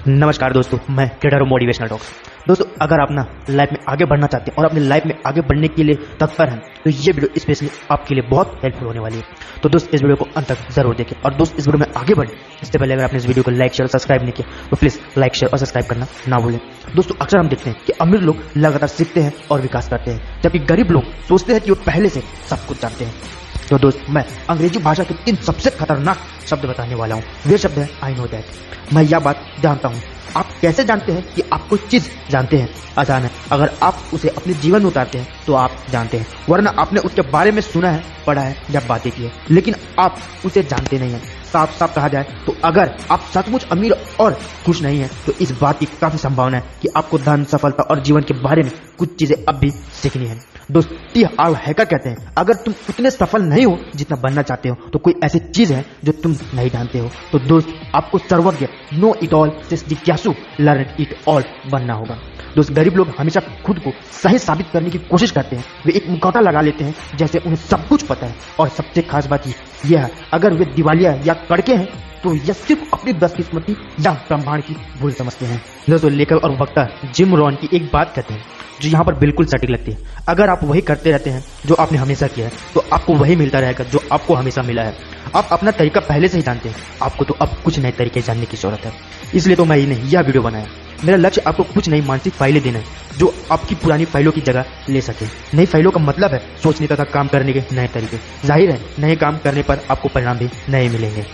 नमस्कार दोस्तों, मैं क्रिएटर ऑफ मोटिवेशनल टॉक्स। दोस्तों, अगर आप ना लाइफ में आगे बढ़ना चाहते हैं और अपनी लाइफ में आगे बढ़ने के लिए तत्पर हैं तो ये वीडियो स्पेशली आपके लिए बहुत हेल्पफुल होने वाली है। तो दोस्त, इस वीडियो को अंत तक जरूर देखें। और दोस्त, इस वीडियो में आगे बढ़ें इससे पहले अगर आपने इस वीडियो को लाइक शेयर और सब्सक्राइब नहीं किया तो प्लीज़ लाइक शेयर और सब्सक्राइब करना ना भूलें। दोस्तों, अक्सर हम देखते हैं कि अमीर लोग लगातार सीखते हैं और विकास करते हैं, जबकि गरीब लोग सोचते हैं कि वो पहले से सब कुछ जानते हैं। तो दोस्त, मैं अंग्रेजी भाषा के 3 सबसे खतरनाक शब्द बताने वाला हूँ। वे शब्द है आई नो दैट। मैं यह बात जानता हूँ। आप कैसे जानते हैं कि आप कोई चीज जानते हैं? आसान है, अगर आप उसे अपने जीवन में उतारते हैं तो आप जानते हैं, वरना आपने उसके बारे में सुना है, पढ़ा है या बातें की है, लेकिन आप उसे जानते नहीं हैं। साफ साफ कहा जाए तो अगर आप सचमुच अमीर और खुश नहीं हैं तो इस बात की काफी संभावना है कि आपको धन, सफलता और जीवन के बारे में कुछ चीजें अब भी सीखनी है। दोस्त, टी हार्व हैकर कहते हैं, अगर तुम उतने सफल नहीं हो जितना बनना चाहते हो तो कोई ऐसी चीज है जो तुम नहीं जानते हो। तो दोस्त, आपको सर्वज्ञ, नो इट ऑल से जिज्ञासु, लर्न इट ऑल बनना होगा। दोस्त, गरीब लोग हमेशा खुद को सही साबित करने की कोशिश करते हैं। वे एक मुखौटा लगा लेते हैं जैसे उन्हें सब कुछ पता है। और सबसे खास बात यह है, अगर वे दिवालिया या कड़के हैं तो यह सिर्फ अपनी बदकिस्मती या ब्रह्मांड की भूल समझते हैं। दोस्तों, लेखक और वक्ता जिम रॉन की एक बात कहते हैं जो यहाँ पर बिल्कुल सटीक लगती है। अगर आप वही करते रहते हैं जो आपने हमेशा किया है तो आपको वही मिलता रहेगा जो आपको हमेशा मिला है। आप अपना तरीका पहले से ही जानते हैं, आपको तो अब कुछ नए तरीके जानने की जरूरत है। इसलिए तो मैंने यह वीडियो बनाया। मेरा लक्ष्य आपको कुछ नई मानसिक फाइलें देना है जो आपकी पुरानी फाइलों की जगह ले सके। नई फाइलों का मतलब है सोचने तथा काम करने के नए तरीके। जाहिर है, नए काम करने पर आपको परिणाम भी नए मिलेंगे।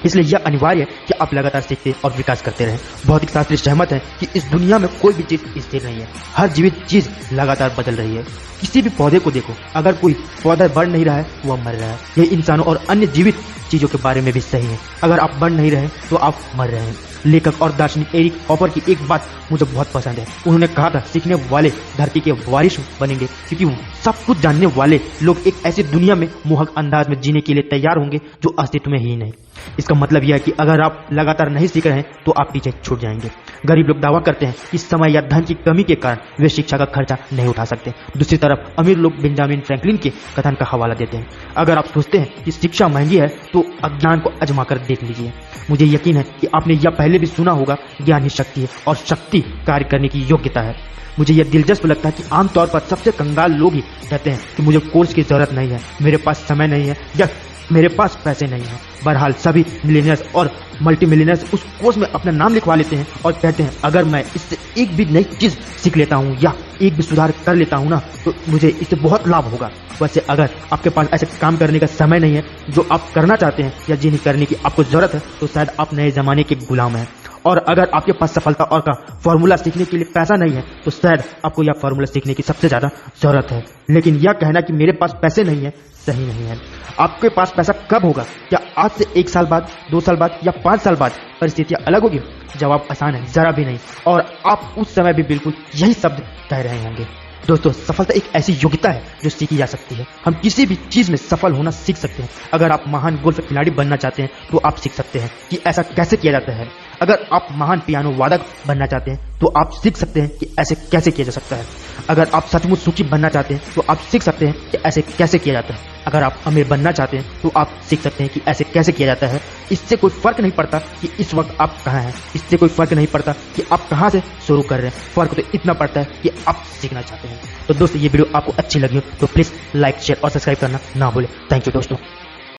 इसलिए यह अनिवार्य है कि आप लगातार सीखते और विकास करते रहें। भौतिक शास्त्री सहमत है कि इस दुनिया में कोई भी चीज स्थिर नहीं है। हर जीवित चीज लगातार बदल रही है। किसी भी पौधे को देखो, अगर कोई पौधा बढ़ नहीं रहा है वह मर रहा है। यह इंसानों और अन्य जीवित चीजों के बारे में भी सही है। अगर आप बढ़ नहीं रहे तो आप मर रहे हैं। लेखक और दार्शनिक एरिक हॉपर की एक बात मुझे बहुत पसंद है। उन्होंने कहा था, सीखने वाले धरती के वारिस बनेंगे, क्योंकि सब कुछ जानने वाले लोग एक ऐसी दुनिया में मोहक अंदाज में जीने के लिए तैयार होंगे जो अस्तित्व में ही नहीं। इसका मतलब यह है कि अगर आप लगातार नहीं सीख रहे हैं तो आप पीछे छूट जाएंगे। गरीब लोग दावा करते हैं कि समय या धन की कमी के कारण वे शिक्षा का खर्चा नहीं उठा सकते। दूसरी तरफ अमीर लोग बेंजामिन फ्रैंकलिन के कथन का हवाला देते हैं, अगर आप सोचते हैं कि शिक्षा महंगी है तो अज्ञान को आजमा कर देख लीजिए। मुझे यकीन है कि आपने यह पहले भी सुना होगा, ज्ञान ही शक्ति है और शक्ति कार्य करने की योग्यता है। मुझे यह दिलचस्प लगता है कि आमतौर पर सबसे कंगाल लोग ही कहते हैं कि मुझे कोर्स की जरूरत नहीं है, मेरे पास समय नहीं है या मेरे पास पैसे नहीं है। बहरहाल सभी मिलियनियर्स और मल्टी मिलियनियर्स उस कोर्स में अपना नाम लिखवा लेते हैं और कहते हैं, अगर मैं इससे एक भी नई चीज सीख लेता हूँ या एक भी सुधार कर लेता हूँ ना तो मुझे इससे बहुत लाभ होगा। वैसे अगर आपके पास ऐसे काम करने का समय नहीं है जो आप करना चाहते हैं या जिन्हें करने की आपको जरूरत है तो शायद आप नए जमाने के गुलाम हैं। और अगर आपके पास सफलता और का फॉर्मूला सीखने के लिए पैसा नहीं है तो शायद आपको यह फॉर्मूला सीखने की सबसे ज्यादा जरूरत है। लेकिन यह कहना कि मेरे पास पैसे नहीं है सही नहीं है। आपके पास पैसा कब होगा? क्या आज से 1 साल बाद, 2 साल बाद या 5 साल बाद परिस्थितियां अलग होगी? जवाब आसान है, जरा भी नहीं। और आप उस समय भी बिल्कुल यही शब्द कह रहे होंगे। दोस्तों, सफलता एक ऐसी योग्यता है जो सीखी जा सकती है। हम किसी भी चीज में सफल होना सीख सकते हैं। अगर आप महान गोल्फ खिलाड़ी बनना चाहते हैं तो आप सीख सकते हैं कि ऐसा कैसे किया जाता है। अगर आप महान पियानो वादक बनना चाहते हैं तो आप सीख सकते हैं कि ऐसे कैसे किया जा सकता है। अगर आप सचमुच सुखी बनना चाहते हैं तो आप सीख सकते हैं कि ऐसे कैसे किया जाता है। अगर आप अमीर बनना चाहते हैं तो आप सीख सकते हैं कि ऐसे कैसे किया जाता है। इससे कोई फर्क नहीं पड़ता कि इस वक्त आप कहाँ हैं। इससे कोई फर्क नहीं पड़ता कि आप कहाँ से शुरू कर रहे हैं। फर्क तो इतना पड़ता है कि आप सीखना चाहते हैं। तो दोस्तों, ये वीडियो आपको अच्छी लगी हो तो प्लीज लाइक, शेयर और सब्सक्राइब करना ना भूलें। थैंक यू दोस्तों।